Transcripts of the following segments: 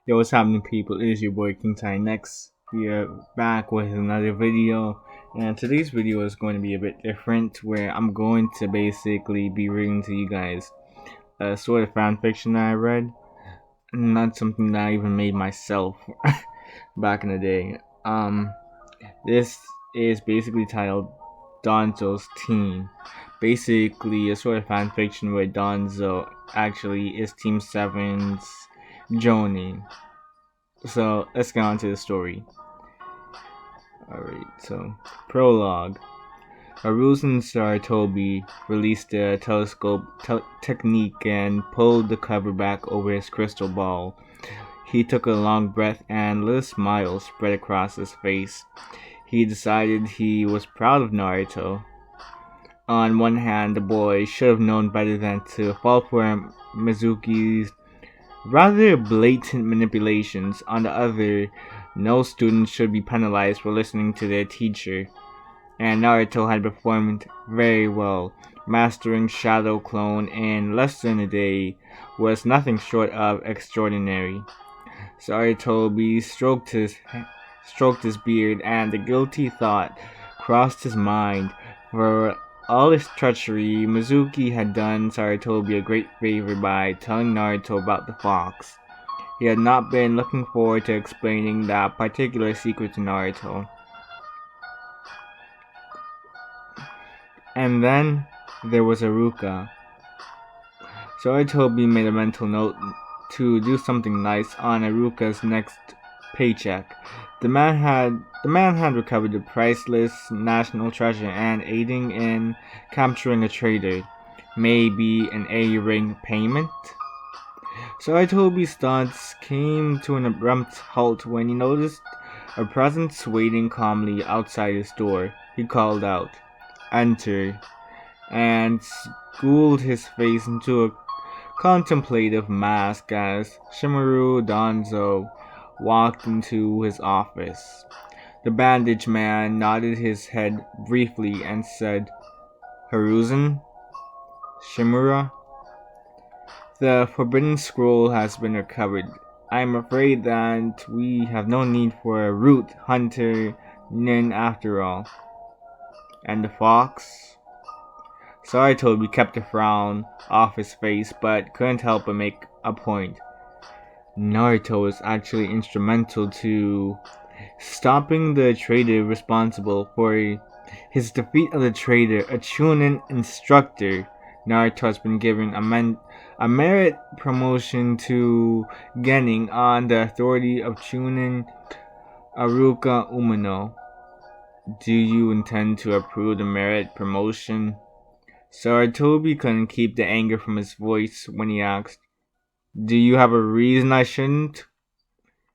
Yo, what's happening, people? It is your boy King Ty Next. We are back with another video, and today's video is going to be a bit different, where I'm going to basically be reading to you guys a sort of fan fiction that I read, not something that I even made myself back in the day. This is basically titled Danzo's Team. Basically, a sort of fan fiction where Danzo actually is Team 7's Jonin. So let's get on to the story. Alright, so prologue. Aruzen Saratobi released the telescope technique and pulled the cover back over his crystal ball. He took a long breath and a little smile spread across his face. He decided he was proud of Naruto. On one hand, the boy should have known better than to fall for Mizuki's rather blatant manipulations. On the other, no student should be penalized for listening to their teacher, and Naruto had performed very well. Mastering Shadow Clone in less than a day was nothing short of extraordinary. Saratobi stroked his beard, and the guilty thought crossed his mind. For all his treachery, Mizuki had done Saratobi a great favor by telling Naruto about the fox. He had not been looking forward to explaining that particular secret to Naruto. And then there was Aruka. Saratobi made a mental note to do something nice on Aruka's next paycheck. The man had recovered the priceless national treasure and aiding in capturing a traitor. Maybe an A-ring payment? Saratobi's thoughts came to an abrupt halt when he noticed a presence waiting calmly outside his door. He called out, "Enter," and schooled his face into a contemplative mask as Shimuru Danzo walked into his office. The bandaged man nodded his head briefly and said, "Hiruzen? Shimura? The forbidden scroll has been recovered. I am afraid that we have no need for a root hunter nin after all." "And the fox?" Saratobi kept a frown off his face, but couldn't help but make a point. Naruto was actually instrumental to stopping the traitor responsible for his defeat of the traitor, a Chunin instructor. Naruto has been given a merit promotion to Genin on the authority of Chunin Aruka Umino. Do you intend to approve the merit promotion? Saratobi couldn't keep the anger from his voice when he asked, "Do you have a reason I shouldn't?"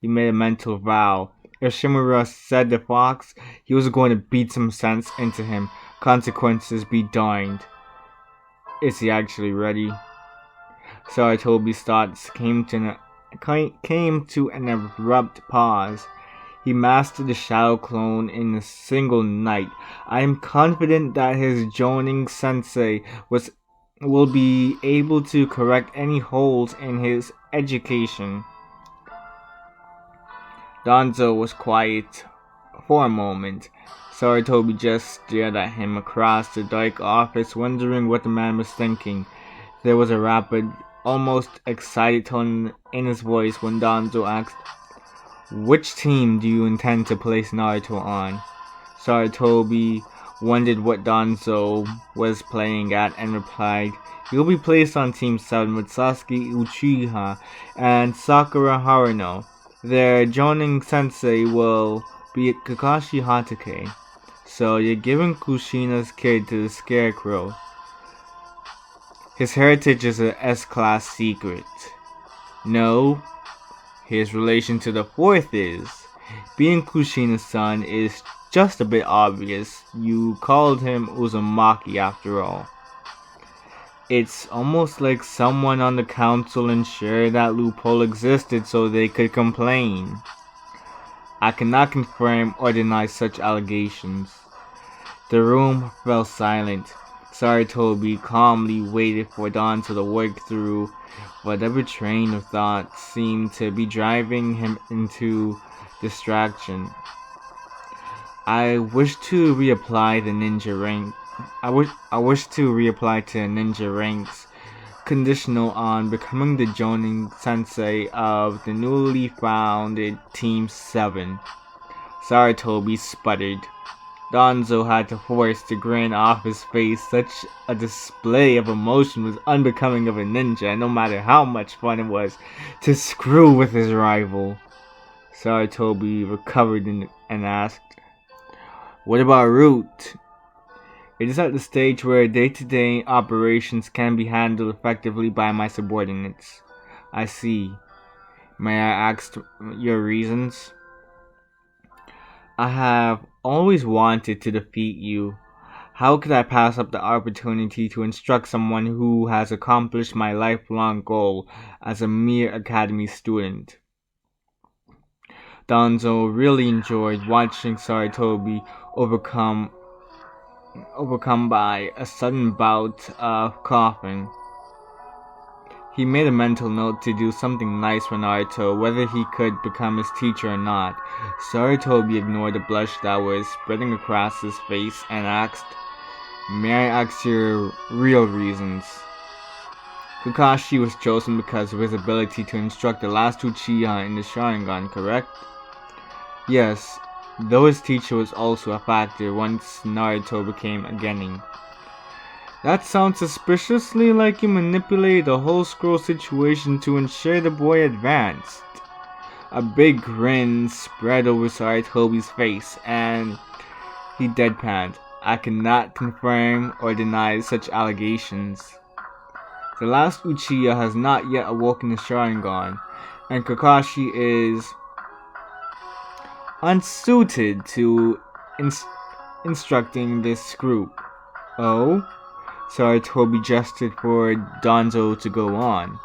He made a mental vow. If Shimura said the fox, he was going to beat some sense into him. Consequences be darned. Is he actually ready? Saratobi's thoughts came to an abrupt pause. He mastered the Shadow Clone in a single night. I am confident that his Jonin sensei will be able to correct any holes in his education. Danzo was quiet for a moment. Saratobi just stared at him across the dark office, wondering what the man was thinking. There was a rapid, almost excited tone in his voice when Danzo asked, "Which team do you intend to place Naruto on?" Saratobi wondered what Danzo was playing at and replied, "He will be placed on Team 7 with Sasuke Uchiha and Sakura Haruno. Their Jonin sensei will be Kakashi Hatake. So you're giving Kushina's kid to the Scarecrow. His heritage is a S-class secret." "No. His relation to the fourth is. Being Kushina's son is just a bit obvious. You called him Uzumaki after all." It's almost like someone on the council ensured that loophole existed so they could complain. I cannot confirm or deny such allegations. The room fell silent. Saratobi calmly waited for Danzo to work through whatever train of thought seemed to be driving him into distraction. I wish to reapply the ninja rank. I wish to reapply to ninja ranks, conditional on becoming the Jonin sensei of the newly founded Team 7. Saratobi sputtered. Danzo had to force the grin off his face. Such a display of emotion was unbecoming of a ninja, no matter how much fun it was to screw with his rival. Saratobi recovered and asked, "What about Root?" "It is at the stage where day-to-day operations can be handled effectively by my subordinates." "I see. May I ask your reasons?" "I have always wanted to defeat you. How could I pass up the opportunity to instruct someone who has accomplished my lifelong goal as a mere academy student?" Danzo really enjoyed watching Saratobi overcome by a sudden bout of coughing. He made a mental note to do something nice for Naruto, whether he could become his teacher or not. Saratobi ignored the blush that was spreading across his face and asked, "May I ask your real reasons?" "Kakashi was chosen because of his ability to instruct the last Uchiha in the Sharingan, correct?" "Yes, though his teacher was also a factor once Naruto became a genin." "That sounds suspiciously like you manipulated the whole scroll situation to ensure the boy advanced." A big grin spread over Saratobi's face, and he deadpanned. "I cannot confirm or deny such allegations. The last Uchiha has not yet awoken the Sharingan, and Kakashi is unsuited to instructing this group." "Oh?" Saratobi gestured for Danzo to go on.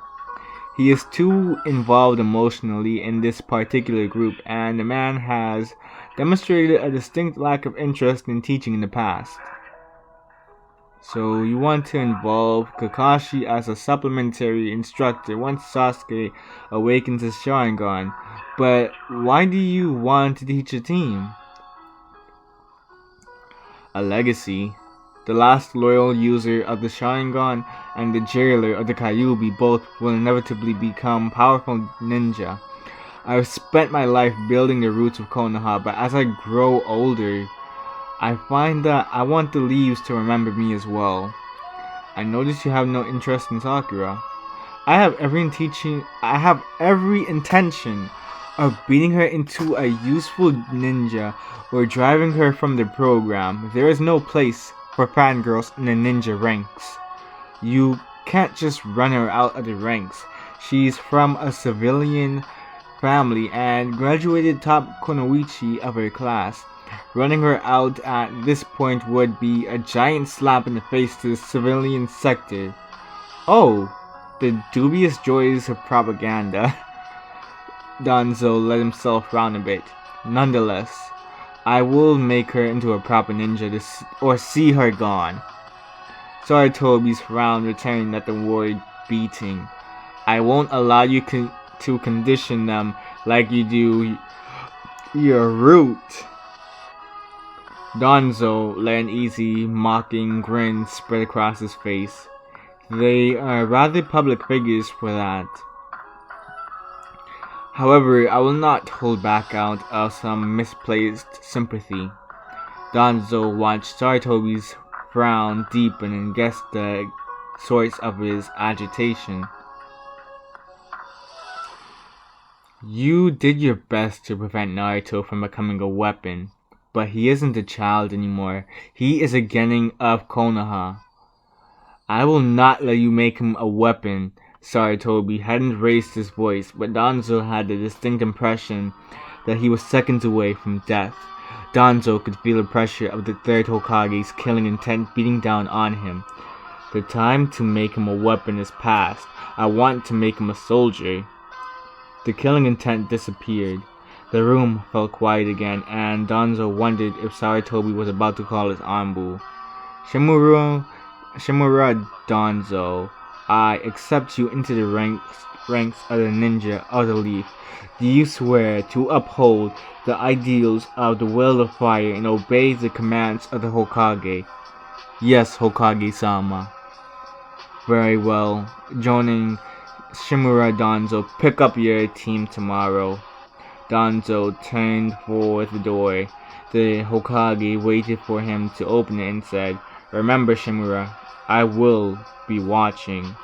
"He is too involved emotionally in this particular group, and the man has demonstrated a distinct lack of interest in teaching in the past." "So you want to involve Kakashi as a supplementary instructor once Sasuke awakens his Sharingan, but why do you want to teach a team?" "A legacy. The last loyal user of the Sharingan and the jailer of the Kyuubi both will inevitably become powerful ninja. I've spent my life building the roots of Konoha, but as I grow older, I find that I want the leaves to remember me as well. I notice you have no interest in Sakura. I have every intention of beating her into a useful ninja or driving her from the program. There is no place for fangirls in the ninja ranks. You can't just run her out of the ranks. She's from a civilian family and graduated top konoichi of her class. Running her out at this point would be a giant slap in the face to the civilian sector." "Oh, the dubious joys of propaganda." Danzo let himself round a bit. "Nonetheless, I will make her into a proper ninja or see her gone." Saratobi's frown returned at the word beating. "I won't allow you to condition them like you do your Root." Danzo let an easy, mocking grin spread across his face. "They are rather public figures for that. However, I will not hold back out of some misplaced sympathy." Danzo watched Saratobi's frown deepen and guessed the source of his agitation. "You did your best to prevent Naruto from becoming a weapon, but he isn't a child anymore. He is a genin of Konoha. I will not let you make him a weapon." Saratobi hadn't raised his voice, but Danzo had the distinct impression that he was seconds away from death. Danzo could feel the pressure of the third Hokage's killing intent beating down on him. "The time to make him a weapon is past. I want to make him a soldier." The killing intent disappeared. The room fell quiet again, and Danzo wondered if Saratobi was about to call his Anbu. "Shimura, Shimura Danzo, I accept you into the ranks of the ninja of the leaf. Do you swear to uphold the ideals of the will of fire and obey the commands of the Hokage? Yes, Hokage-sama. Very well. Joining Shimura Danzo, pick up your team tomorrow. Danzo turned for the door. The Hokage waited for him to open it and said, "Remember, Shimura, I will be watching."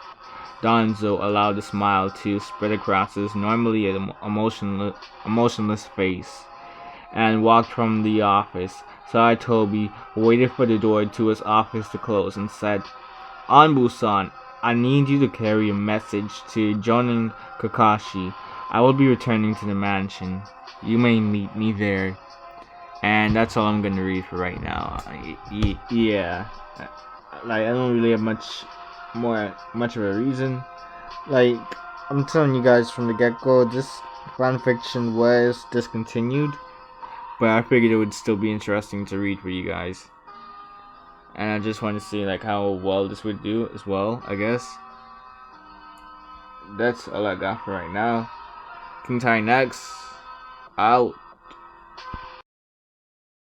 Danzo allowed a smile to spread across his normally emotionless face and walked from the office. Saitobi waited for the door to his office to close and said, "Anbu-san, I need you to carry a message to Jonin Kakashi. I will be returning to the mansion. You may meet me there." And that's all I'm gonna read for right now. Yeah, like I don't really have much of a reason. Like I'm telling you guys from the get-go, this fanfiction was discontinued, but I figured it would still be interesting to read for you guys. And I just want to see like how well this would do as well, I guess. That's all I got for right now. King Ty next. Out.